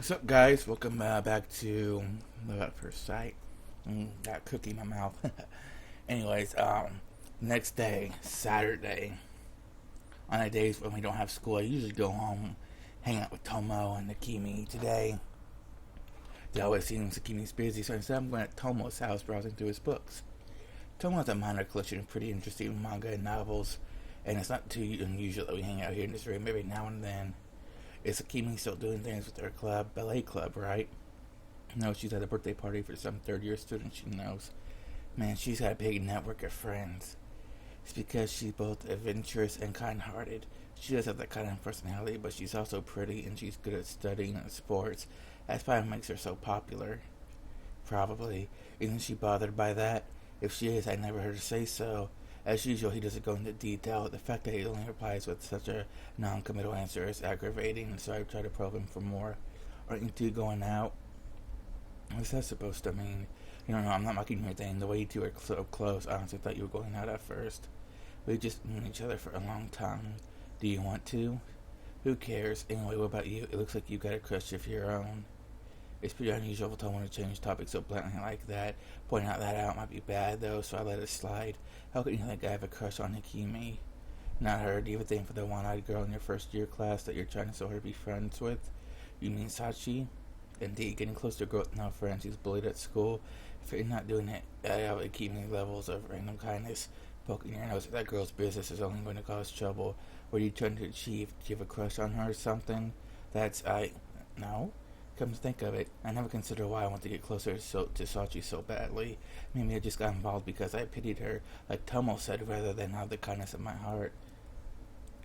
What's up, guys? Welcome back to Love at First Sight. Got a cookie in my mouth. Anyways, next day, Saturday, on the days when we don't have school, I usually go home, hang out with Tomo and Nakimi. Today, they always seem Nakimi's busy, so instead I'm going at Tomo's house browsing through his books. Tomo has a minor collection of pretty interesting manga and novels, and it's not too unusual that we hang out here in this room every now and then. Is Akimi still doing things with her club, ballet club, right? No, she's at a birthday party for some third-year student she knows. Man, she's got a big network of friends. It's because she's both adventurous and kind-hearted. She does have that kind of personality, but she's also pretty and she's good at studying and sports. That's why it makes her so popular. Probably. Isn't she bothered by that? If she is, I never heard her say so. As usual, he doesn't go into detail. The fact that he only replies with such a non-committal answer is aggravating, so I try to probe him for more. Aren't you two going out? What's that supposed to mean? No, I'm not mocking your thing. The way you two are so close, I honestly thought you were going out at first. We just known each other for a long time. Do you want to? Who cares? Anyway, what about you? It looks like you got a crush of your own. It's pretty unusual for someone to change topics so blatantly like that. Pointing out that out might be bad, though, so I let it slide. How can you think I have a crush on Hikimi? Not her. Do you have a thing for the one-eyed girl in your first-year class that you're trying so hard to be friends with? You mean Sachi? Indeed, getting close to a girl with no friends who's bullied at school. If you're not doing it, I have Hikimi levels of random kindness. Poking your nose at that girl's business is only going to cause trouble. What are you trying to achieve? Do you have a crush on her or something? No? Come to think of it, I never considered why I want to get closer to Sachi so badly. Maybe I just got involved because I pitied her, like Tomo said, rather than out of the kindness of my heart.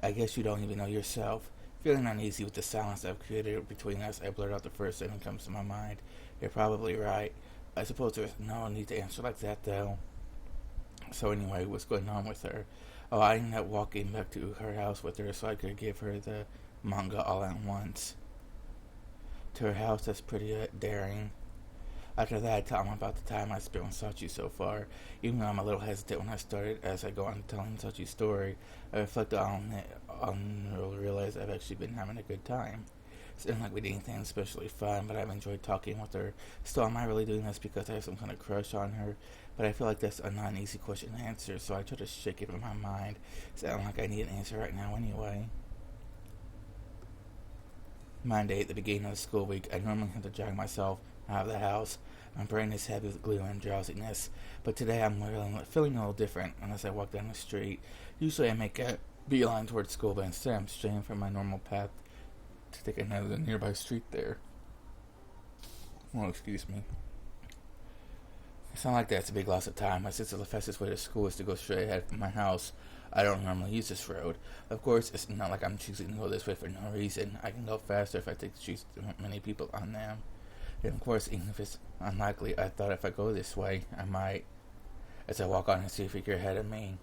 I guess you don't even know yourself. Feeling uneasy with the silence I've created between us, I blurt out the first thing that comes to my mind. You're probably right. I suppose there's no need to answer like that, though. So anyway, what's going on with her? Oh, I ended up walking back to her house with her so I could give her the manga all at once. To her house, that's pretty daring. After that, I tell him about the time I spent with Sachi so far. Even though I'm a little hesitant when I started, as I go on telling Sachi's story, I reflect on it and realize I've actually been having a good time. It's not like we did anything especially fun, but I've enjoyed talking with her. Still, am I really doing this because I have some kind of crush on her? But I feel like that's a not an easy question to answer, so I try to shake it in my mind. Sound like I need an answer right now anyway. Monday, at the beginning of the school week, I normally have to drag myself out of the house. My brain is heavy with glue and drowsiness, but today I'm feeling a little different unless I walk down the street. Usually I make a beeline towards school, but instead I'm straying from my normal path to take another nearby street there. Well, excuse me. It's not like that's a big loss of time. Since the fastest way to school is to go straight ahead from my house, I don't normally use this road. Of course, it's not like I'm choosing to go this way for no reason. I can go faster if I take the streets with many people on them. And of course, even if it's unlikely, I thought if I go this way, I might. As I walk on and see a figure ahead of me.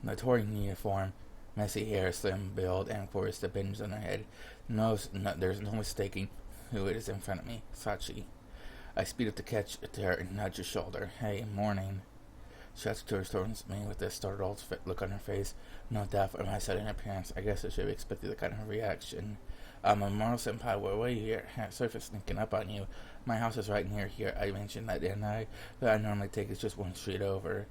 The touring uniform, messy hair, slim build, and of course the bins on her head. There's no mistaking who it is in front of me. Sachi. I speed up to catch her and nudge her shoulder. Hey, morning. She turns towards me with a startled look on her face. No doubt for my sudden appearance. I guess I should have expected that kind of reaction. Mamoru Senpai, what are you here? Sorry for sneaking up on you. My house is right near here. I mentioned that, didn't I? But I normally take it just one street over.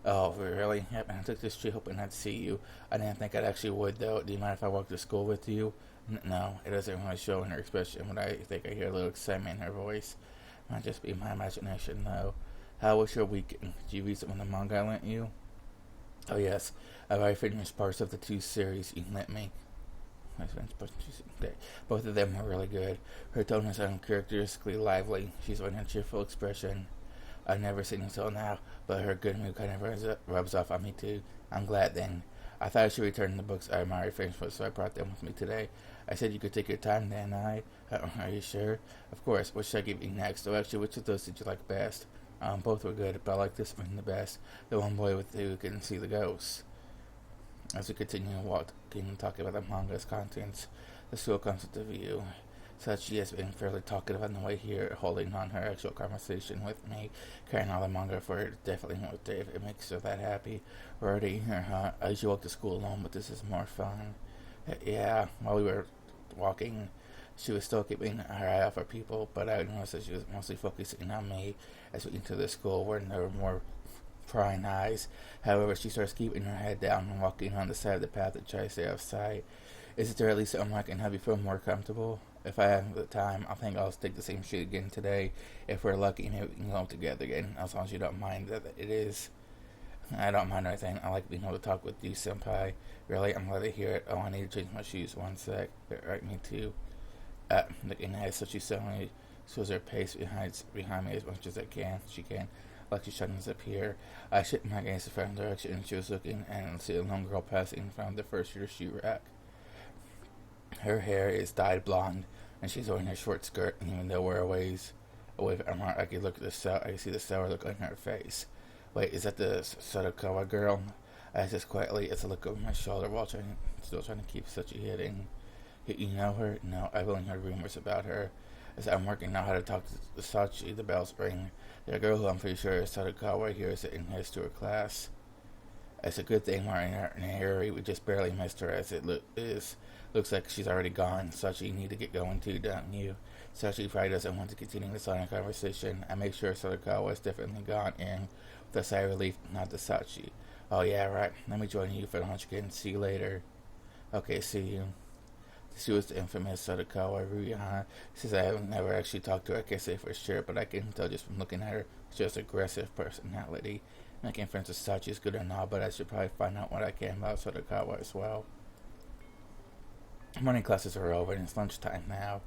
Oh, really? Yep, I took this street hoping I'd see you. I didn't think I actually would, though. Do you mind if I walk to school with you? No, it doesn't really show in her expression, but I think I hear a little excitement in her voice. Might just be my imagination, though. How was your weekend? Did you read some of the manga I lent you? Oh, yes. I've already finished parts of the 2 series you lent me. Both of them were really good. Her tone is uncharacteristically lively. She's wearing a cheerful expression. I've never seen her so now, but her good mood kind of rubs off on me, too. I'm glad, then. I thought I should return the books I already finished with, so I brought them with me today. I said you could take your time, didn't I? Are you sure? Of course. What should I give you next? Oh, actually, which of those did you like best? Both were good, but I like this one the best. The one boy with who can see the ghosts. As we continue walking and talking about the manga's contents, the school comes into view. Sachi has been fairly talkative on the way here, holding on her actual conversation with me, carrying all the manga for her, definitely with Dave. It makes her that happy. We're already here, huh? I usually walk to school alone, but this is more fun. Yeah, while we were walking, She was still keeping her eye out for people, but I noticed that she was mostly focusing on me as we entered the school where there were more prying eyes. However, she starts keeping her head down and walking on the side of the path to try to stay out of sight. Is there at least something I can help you feel more comfortable? If I have the time, I think I'll take the same street again today. If we're lucky, maybe we can go together again, as long as you don't mind that it is. I don't mind anything. I like being able to talk with you, senpai. Really, I'm glad to hear it. Oh, I need to change my shoes. One sec. Right, me too. Looking at it, so she suddenly slows her pace behind me as much as she can, like she's trying to disappear. I shift my gaze in front direction, and she was looking and see a lone girl passing in front of the first year shoe rack. Her hair is dyed blonde, and she's wearing a short skirt. And even though we're away from her, I can I can see the sour look on her face. Wait, is that the Sadakawa girl? I asked this quietly as I look over my shoulder while still trying to keep such a hidden. You know her? No, I've only heard rumors about her. As I'm working out how to talk to Sachi, the bells ring. The girl who I'm pretty sure is Sadakawa here is in his to her class. It's a good thing we're in a hurry. We just barely missed her as it looks like she's already gone. Sachi, you need to get going too, don't you? Sachi probably doesn't want to continue this line of conversation. I make sure Sadakawa is definitely gone in with a sigh of relief, not to Sachi. Oh yeah, right. Let me join you for lunch again. See you later. Okay, see you. She was the infamous Sadakawa Ruyana. Since I have never actually talked to her, I can't say for sure, but I can tell just from looking at her, she has aggressive personality. Making friends with Sachi is good and all, but I should probably find out what I can about Sadakawa as well. Morning classes are over and it's lunchtime now.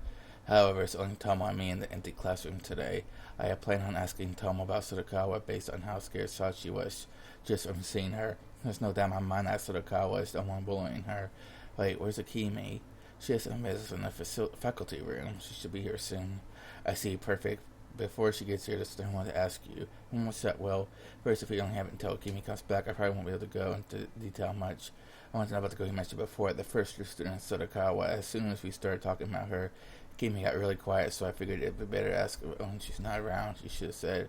However, it's only Tomo and me in the empty classroom today. I had planned on asking Tomo about Sadakawa based on how scared Sachi was just from seeing her. There's no doubt in my mind that Sadakawa is the one bullying her. Wait, where's Akemi? She has some business in the faculty room. She should be here soon. I see. Perfect. Before she gets here, I want to ask you. What's that? Well, first, if we don't have it until Kimi comes back, I probably won't be able to go into detail much. I want to know about the girl you mentioned before, the first year student, Sadakawa. As soon as we started talking about her, Kimi got really quiet, so I figured it'd be better to ask her when she's not around. She should have said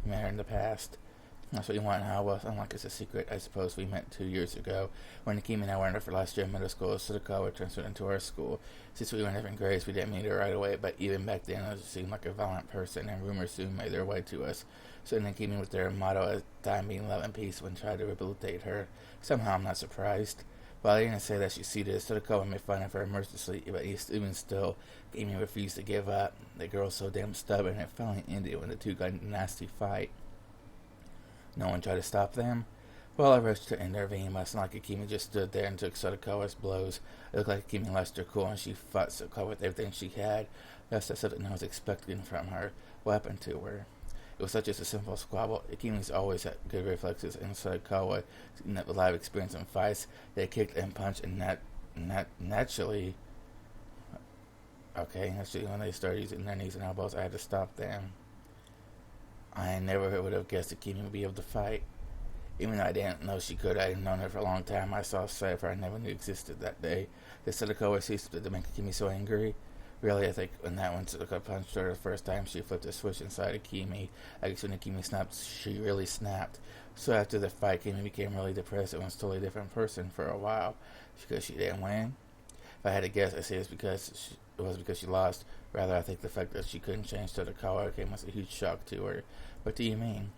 you met her in the past. That's what you want now. Well, unlike it's a secret, I suppose we met 2 years ago when Akemi and I were in her for last year in middle school. Sadakawa transferred into our school. Since we were in different grades, we didn't meet her right away, but even back then, it seemed like a violent person, and rumors soon made their way to us. So then Akemi with their motto as time being love and peace when tried to rehabilitate her. Somehow I'm not surprised. While I didn't say that she see this, Sadakawa made fun of her mercilessly, but even still, Akemi refused to give up. The girl was so damn stubborn, it finally ended when the two got in a nasty fight. No one tried to stop them. Well, I rushed to intervene, but it's not like Akemi just stood there and took Sadakawa's blows. It looked like Akemi lost her cool and she fought Sadakawa with everything she had. That's something I was expecting from her. What happened to her? It was such just a simple squabble. Akemi's always had good reflexes, and Sadakawa didn't have a lot of experience in fights. They kicked and punched, and naturally, when they started using their knees and elbows, I had to stop them. I never would have guessed Akemi would be able to fight. Even though I didn't know she could, I had known her for a long time. I saw a side of her I never knew existed that day. The Sadakawa ceased to make Akemi so angry. Really, I think when that one Sadakawa punched her the first time, she flipped a switch inside Akemi. I guess when Akemi snapped, she really snapped. So after the fight, Akemi became really depressed and was a totally different person for a while. Because she didn't win? If I had to guess, I'd say it was because she lost. Rather, I think the fact that she couldn't change Sadakawa came as a huge shock to her. What do you mean?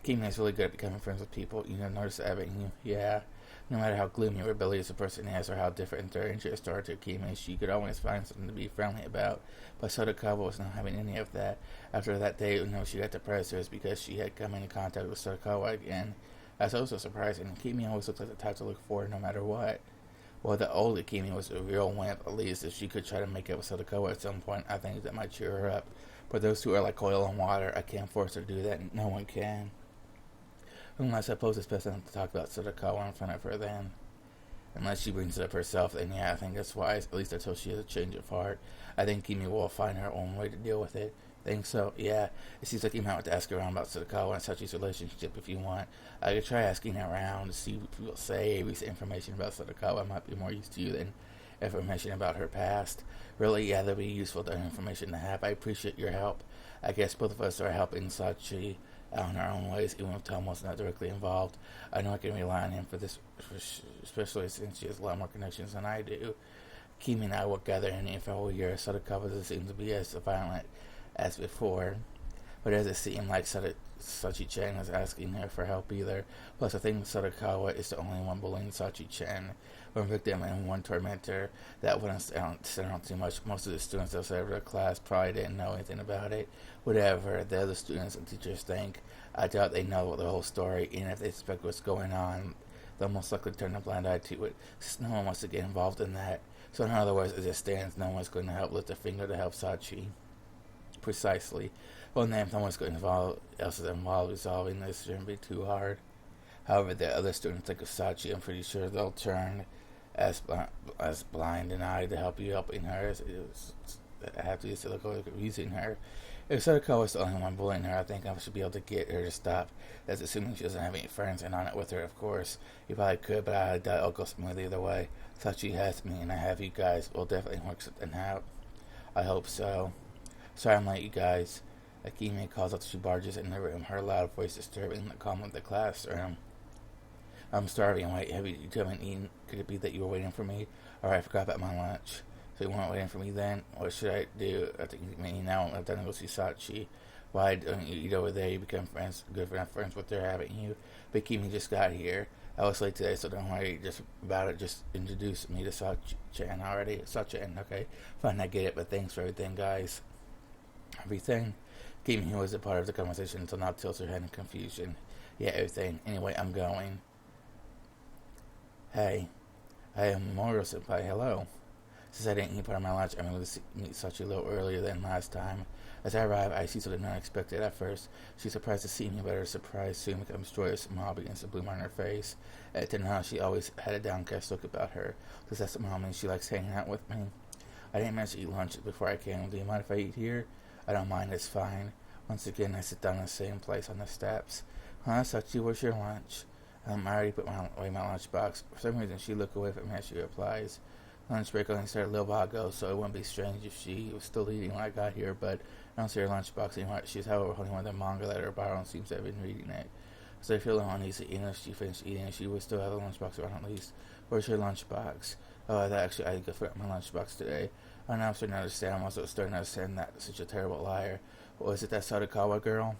Akemi is really good at becoming friends with people. You never notice that, haven't you? Yeah. No matter how gloomy or rebellious a person is or how different their interests are to Akemi, she could always find something to be friendly about. But Sadakawa was not having any of that. After that day, she got depressed, it was because she had come into contact with Sadakawa again. That's also surprising. Akemi always looked like the type to look for no matter what. Well, the old Akemi was a real wimp. At least if she could try to make up with Sadakawa at some point, I think that might cheer her up. But those two are like oil and water. I can't force her to do that. No one can. I suppose it's best not to talk about Sadakawa in front of her then. Unless she brings it up herself, then yeah, I think that's wise, at least until she has a change of heart. I think Kimi will find her own way to deal with it. Think so? Yeah. It seems like you might want to ask around about Sadakawa and Sachi's relationship if you want. I could try asking around to see what people say. Recent information about Sadakawa might be more used to you than information about her past. Really, yeah, that'd be useful information to have. I appreciate your help. I guess both of us are helping Sachi out in our own ways, even if Tomo's not directly involved. I know I can rely on him for this, especially since she has a lot more connections than I do. Kimi and I work together and for a whole year. Sadakawa doesn't seem to be as violent as before. But it doesn't seem like Sachi-chan is asking her for help either. Plus, I think Sadakawa is the only one bullying Sachi-chan. One victim and one tormentor. That wouldn't stand out too much. Most of the students that served their class probably didn't know anything about it. Whatever the other students and teachers think, I doubt they know the whole story. And if they suspect what's going on, they'll most likely turn a blind eye to it. Since no one wants to get involved in that. So in other words, it just stands. No one's going to help lift a finger to help Sachi. Precisely. Well, then, if no one's else is involved, resolving this shouldn't be too hard. However, the other students think of Sachi. I'm pretty sure they'll turn as blind an eye to helping her. I have to use to look over using her. If Sadako is the only one bullying her, I think I should be able to get her to stop. That's assuming she doesn't have any friends and on it with her, of course. You probably could, but I doubt it'll go smoothly either way. Sachi has me, and I have you guys. We'll definitely work something out. I hope so. Sorry I'm late, you guys. Akime calls out as she barges in the room, her loud voice disturbing the calm of the classroom. I'm starving. Wait, you haven't eaten? Could it be that you were waiting for me? Alright, I forgot about my lunch. So you weren't waiting for me then? What should I do? I think now I'm done to go see Sachi. Why don't you eat over there? You become good enough friends with her, haven't you? But Akime just got here. I was late today, so don't worry about it. Just introduce me to Sachi-chan already. Sachi-chan, okay. Fine, I get it, but thanks for everything, guys. Everything? Kimi was a part of the conversation until now tilts her head in confusion. Yeah, everything. Anyway, I'm going. Hey, I am Moro Senpai. Hello. Since I didn't eat part of my lunch, I'm able to meet Sachi a little earlier than last time. As I arrive, I see something unexpected at first. She's surprised to see me, but her surprise soon becomes joyous. Smile begins to bloom on her face. At now, she always had a downcast look about her. Does that somehow mean she likes hanging out with me? I didn't manage to eat lunch before I came. Do you mind if I eat here? I don't mind, it's fine. Once again, I sit down in the same place on the steps. Huh, Sachi, where's your lunch? I already put away my lunchbox. For some reason, she looked away from me as she replies. Lunch break only started a little while ago, so it wouldn't be strange if she was still eating when I got here, but I don't see her lunchbox anymore. She's, however, holding one of the manga that her borrowed and seems to have been reading it. So I feel uneasy, even if she finished eating, she would still have the lunchbox around at least. Where's your lunchbox? Oh, I forgot my lunchbox today. I know I'm starting to understand. I'm also starting to understand that such a terrible liar. Was it that Sadakawa girl?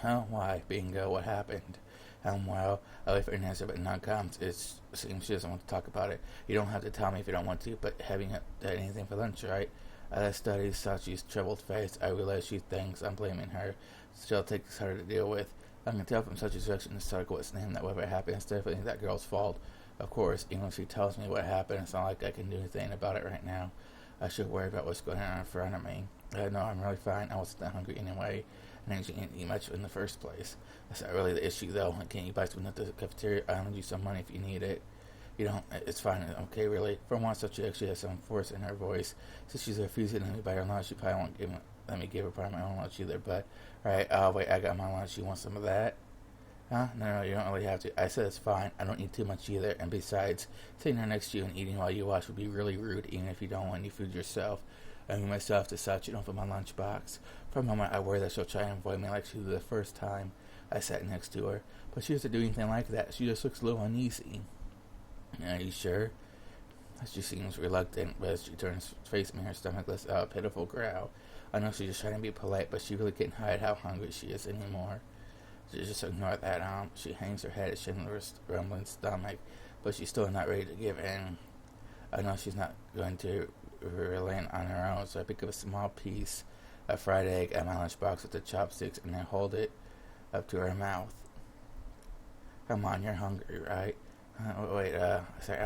Oh, why? Bingo, what happened? Well, I wait for an answer, but none comes. It seems she doesn't want to talk about it. You don't have to tell me if you don't want to, but having had anything for lunch, right? As I study Sachi's troubled face, I realize she thinks I'm blaming her. Still takes her to deal with. I can tell from Sachi's reaction to Sadakawa's name that whatever happened is definitely that girl's fault. Of course, even if she tells me what happened, it's not like I can do anything about it right now. I should worry about what's going on in front of me. No, I'm really fine. I wasn't that hungry anyway. And I didn't eat much in the first place. That's not really the issue, though. I can't eat by something at the cafeteria. I'll lend you some money if you need it. You don't. It's fine. Okay, really. For once, she actually has some force in her voice. Since she's refusing to let me buy her lunch, she probably won't let me give her part of my own lunch either. But, alright, wait, I got my lunch. You want some of that? Huh? No, you don't really have to. I said it's fine. I don't eat too much either. And besides, sitting there next to you and eating while you watch would be really rude, even if you don't want any food yourself. I mean myself to Sachi, don't put my lunchbox. For a moment, I worry that she'll try and avoid me like she did the first time I sat next to her. But she doesn't do anything like that. She just looks a little uneasy. Are you sure? She seems reluctant, but as she turns to face me, her stomach lets out a pitiful growl. I know she's just trying to be polite, but she really can't hide how hungry she is anymore. She just ignore that. She hangs her head at Schindler's rumbling stomach, but she's still not ready to give in. I know she's not going to relent on her own, so I pick up a small piece of fried egg at my lunchbox with the chopsticks and then hold it up to her mouth. Come on, you're hungry, right? I say,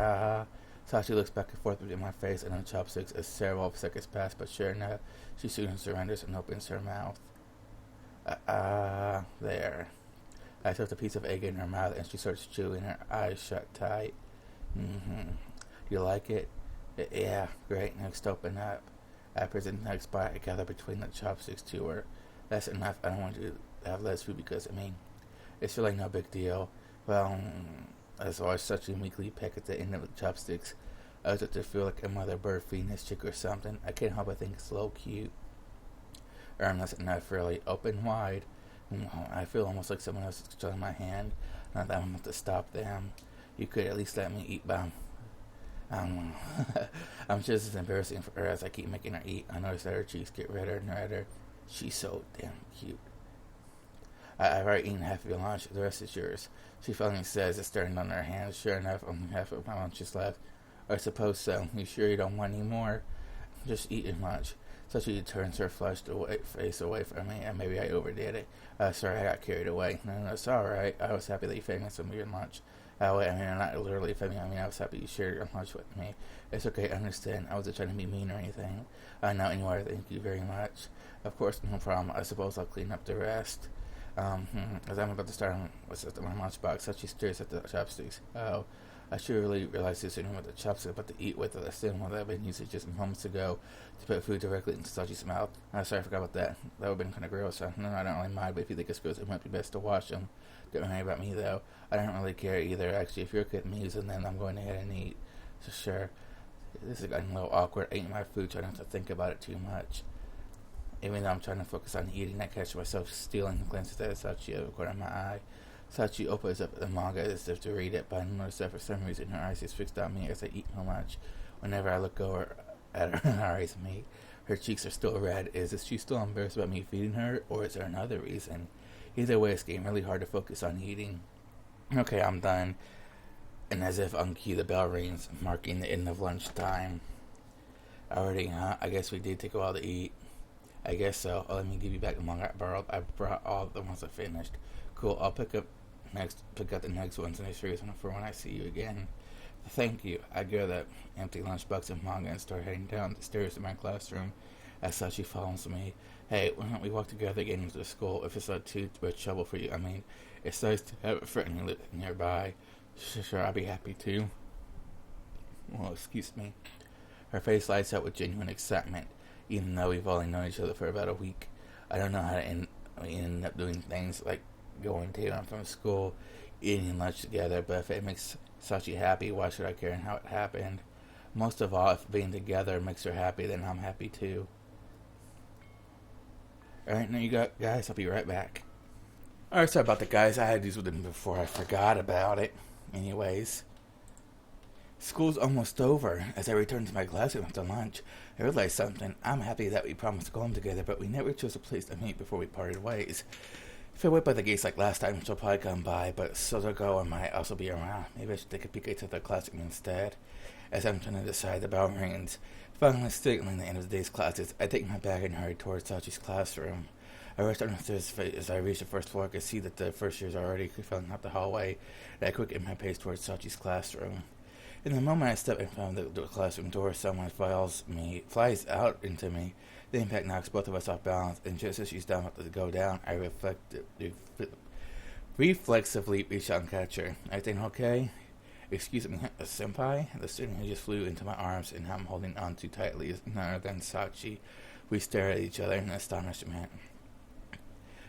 Sachi looks back and forth between my face and the chopsticks as several seconds pass, but sure enough, she soon surrenders and opens her mouth. There. I stuffed a piece of egg in her mouth and she starts chewing, her eyes shut tight. You like it? Yeah, great. Next, open up. I present the next bite I gather between the chopsticks to her. That's enough. I don't want you to have less food because, it's really no big deal. Well, as always, such a weakly peck at the end of the chopsticks. I start to feel like a mother bird feeding his chick or something. I can't help but think it's a little cute. That's enough, really. Open wide. I feel almost like someone else is controlling my hand. Not that I'm about to stop them. You could at least let me eat by Um, I'm just as embarrassing for her as I keep making her eat. I notice that her cheeks get redder and redder. She's so damn cute. I've already eaten half of your lunch. The rest is yours. She finally says, it's staring on her hands. Sure enough, only half of my lunch is left. I suppose so. You sure you don't want any more? Just eat as much. So she turns her flushed face away from me, and maybe I overdid it. Sorry, I got carried away. No, it's alright. I was happy that you fed me some of your lunch. Wait, I mean, I'm not literally fed me. I mean, I was happy you shared your lunch with me. It's okay, I understand. I wasn't trying to be mean or anything. Not anymore, thank you very much. Of course, no problem. I suppose I'll clean up the rest. As I'm about to start with my lunchbox, so she stares at the chopsticks. Oh, I should really realize this sitting with the chopsticks about to eat with the same one that I've been using just moments ago to put food directly into Sachi's mouth. Sorry, I forgot about that. That would have been kind of gross. No, I don't really mind, but if you think it's gross, it might be best to wash them. Don't worry about me, though. I don't really care either. Actually, if you're okay with me using them, I'm going ahead and eat. So sure. This is getting a little awkward. Eating my food, so I don't have to think about it too much. Even though I'm trying to focus on eating, I catch myself stealing glances at Sachi out of the corner of my eye. Sachi opens up the manga as if to read it, but I notice that for some reason her eyes is fixed on me as I eat my lunch. Whenever I look over at her, her eyes meet. Her cheeks are still red. Is she still embarrassed about me feeding her, or is there another reason? Either way, it's getting really hard to focus on eating. Okay, I'm done. And as if on cue, the bell rings, marking the end of lunchtime. Already, huh? I guess we did take a while to eat. I guess so. Oh, let me give you back the manga I borrowed. I brought all the ones I finished. Cool. I'll pick up the next ones in the series for when I see you again. Thank you. I grab that empty lunchbox of manga and start heading down the stairs to my classroom. As Sachi follows me. Hey, why don't we walk together again into the school if it's not too much trouble for you? I mean, it's nice to have a friend nearby. Sure, I'll be happy to. Well, excuse me. Her face lights up with genuine excitement, even though we've only known each other for about a week. I don't know how to end up doing things like going to and from school, eating lunch together, but if it makes Sachi happy, why should I care how it happened? Most of all, if being together makes her happy, then I'm happy too. Alright, now you got guys, I'll be right back. Alright, sorry about the guys. I had these with them before I forgot about it. Anyways, school's almost over. As I return to my classroom after lunch, I realized something. I'm happy that we promised to go home together, but we never chose a place to meet before we parted ways. If I wait by the gates like last time, she'll probably come by, but Sotoko might also be around. Maybe I should take a peek into the classroom instead. As I'm trying to decide, the bell rings. Finally signaling the end of the day's classes, I take my bag and hurry towards Sachi's classroom. I rush down the stairs. As I reach the first floor, I can see that the first years are already filling up the hallway, and I quicken my pace towards Sachi's classroom. In the moment I step in front of the classroom door, someone flies out into me. The impact knocks both of us off balance, and just as she's about to go down, I reflexively reach out and catch her. Everything okay? Excuse me, senpai? The student who just flew into my arms and I'm holding on too tightly is none other than Sachi. We stare at each other in astonishment.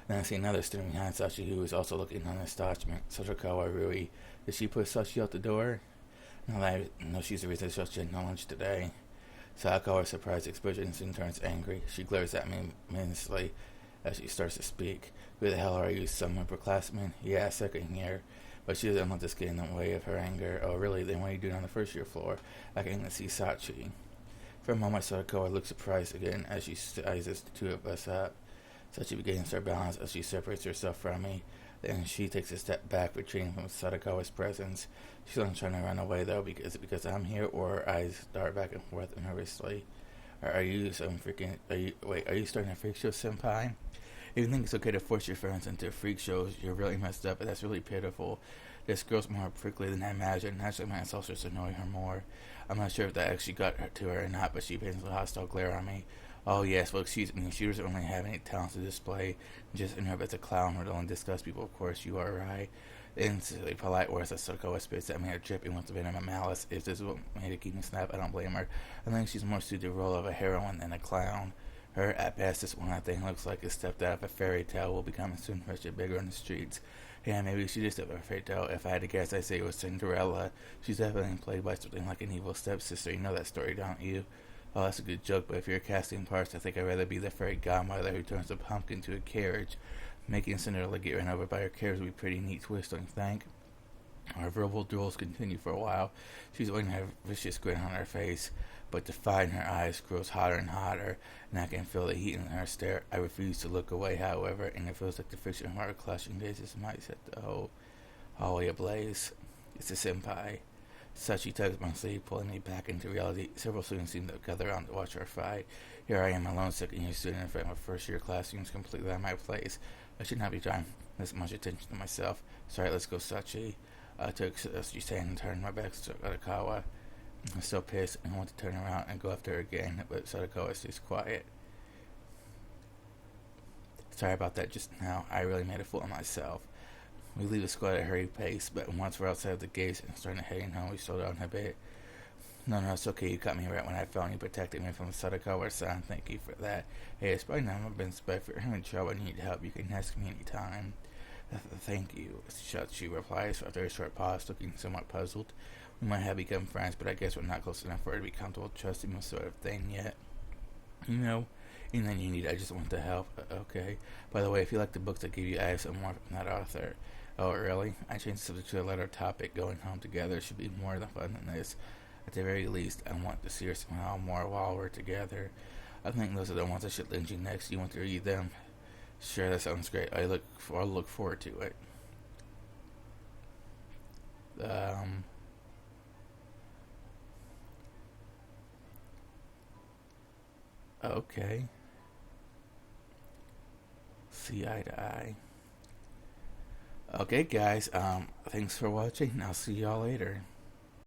Then I see another student behind Sachi who is also looking in astonishment. Sotokawa Rui. Did she push Sachi out the door? No, she's the reason Sachi had no lunch today. Sakawa's surprised expression soon turns angry. She glares at me menacingly as she starts to speak. Who the hell are you, some upperclassman? Yeah, second year. But she doesn't let this get in the way of her anger. Oh, really? Then what are you doing on the first year floor? I can even see Sachi. For a moment, Sakawa looks surprised again as she sizes the two of us up. Sachi begins her balance as she separates herself from me. Then she takes a step back, retreating from Sadakawa's presence. She's not trying to run away, though, because I'm here, or I start back and forth nervously. Are you starting a freak show, senpai? If you think it's okay to force your friends into freak shows, you're really messed up, and that's really pitiful. This girl's more prickly than I imagined. Naturally, my insults just annoy her more. I'm not sure if that actually got her to her or not, but she paints a hostile glare on me. Oh, yes, well, excuse me, she doesn't really have any talents to display. Just in her as a clown or to only disgust people, of course, you are right. Instantly polite words that Soko spits at me are dripping with venom and malice. If this is what made her keep me snap, I don't blame her. I think she's more suited to the role of a heroine than a clown. Her, at best, is one I think looks like a stepped out of a fairy tale, will become soon richer, bigger in the streets. Yeah, maybe she just stepped out of a fairy tale. If I had to guess, I'd say it was Cinderella. She's definitely played by something like an evil stepsister. You know that story, don't you? Oh, that's a good joke, but if you're casting parts, I think I'd rather be the fairy godmother who turns a pumpkin into a carriage. Making Cinderella get run over by her carriage would be a pretty neat twist, don't you think? Our verbal duels continued for a while. She's waiting to have a vicious grin on her face, but the fire in her eyes grows hotter and hotter, and I can feel the heat in her stare. I refuse to look away, however, and it feels like the friction of our clashing gazes might set the whole hallway ablaze. It's a senpai. Sachi tugs my sleeve, pulling me back into reality. Several students seem to gather around to watch our fight. Here I am, alone, second-year student in front of my first-year classrooms, completely out of my place. I should not be drawing this much attention to myself. Sorry, let's go, Sachi. I took Sachi's hand and turned my back to Sadakawa. I'm so pissed, and I want to turn around and go after her again, but Sadakawa stays quiet. Sorry about that just now. I really made a fool of myself. We leave the squad at a hurried pace, but once we're outside of the gates and starting heading home, we slow down a bit. No, it's okay. You caught me right when I fell and you protected me from Sadakawa-san. Thank you for that. Hey, it's probably not my business, but if you're having trouble and you need help, you can ask me anytime. Thank you, Sachi replies after a short pause, looking somewhat puzzled. We might have become friends, but I guess we're not close enough for her to be comfortable trusting me sort of thing yet. You know, anything you need, I just want to help. Okay. By the way, if you like the books I give you, I have some more from that author. Oh, really? I changed the subject to a lighter topic. Going home together should be more than fun than this. At the very least, I want to see her somehow more while we're together. I think those are the ones I should lend you next. You want to read them? Sure, that sounds great. I'll look forward to it. Okay. See eye to eye. Okay, guys. Thanks for watching. I'll see y'all later.